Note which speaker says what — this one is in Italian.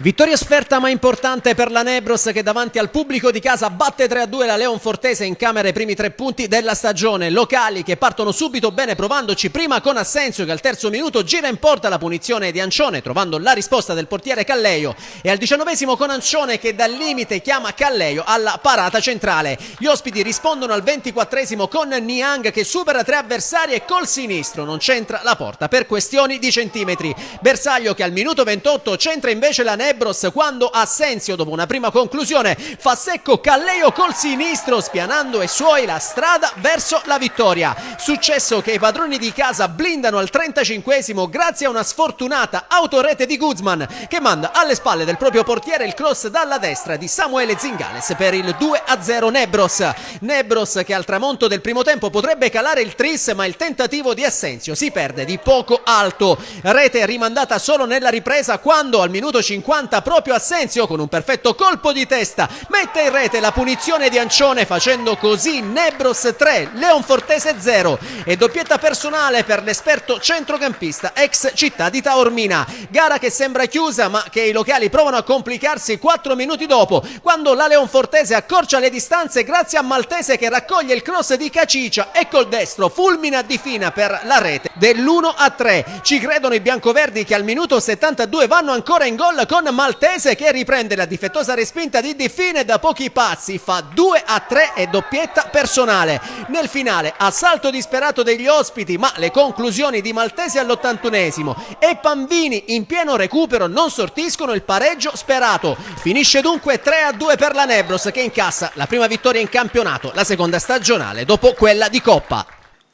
Speaker 1: Vittoria sferta ma importante per la Nebros che davanti al pubblico di casa batte 3-2 la Leonfortese in camera i primi 3 punti della stagione. Locali che partono subito bene provandoci prima con Assenzio che al terzo minuto gira in porta la punizione di Ancione trovando la risposta del portiere Calleio e al 19esimo con Ancione che dal limite chiama Calleio alla parata centrale. Gli ospiti rispondono al 24esimo con Niang che supera 3 avversari e col sinistro non centra la porta per questioni di centimetri. Bersaglio che al minuto 28 centra invece la Nebros quando Assenzio dopo una prima conclusione fa secco Calleio col sinistro spianando ai suoi la strada verso la vittoria. Successo che i padroni di casa blindano al 35esimo grazie a una sfortunata autorete di Guzman che manda alle spalle del proprio portiere il cross dalla destra di Samuele Zingales per il 2-0 Nebros. Nebros che al tramonto del primo tempo potrebbe calare il tris ma il tentativo di Assenzio si perde di poco alto. Rete rimandata solo nella ripresa quando al minuto 50 proprio Assenzio con un perfetto colpo di testa mette in rete la punizione di Ancione facendo così Nebros 3, Leonfortese 0 e doppietta personale per l'esperto centrocampista ex città di Taormina. Gara che sembra chiusa ma che i locali provano a complicarsi 4 minuti dopo quando la Leonfortese accorcia le distanze grazie a Maltese che raccoglie il cross di Cacicia e col destro fulmina di fina per la rete dell'1-3. Ci credono i biancoverdi che al minuto 72 vanno ancora in gol con Maltese che riprende la difettosa respinta di Di Fine da pochi passi, fa 2-3 e doppietta personale. Nel finale assalto disperato degli ospiti ma le conclusioni di Maltese all'81esimo e Pambini in pieno recupero non sortiscono il pareggio sperato. Finisce dunque 3-2 per la Nebros che incassa la prima vittoria in campionato, la seconda stagionale dopo quella di Coppa.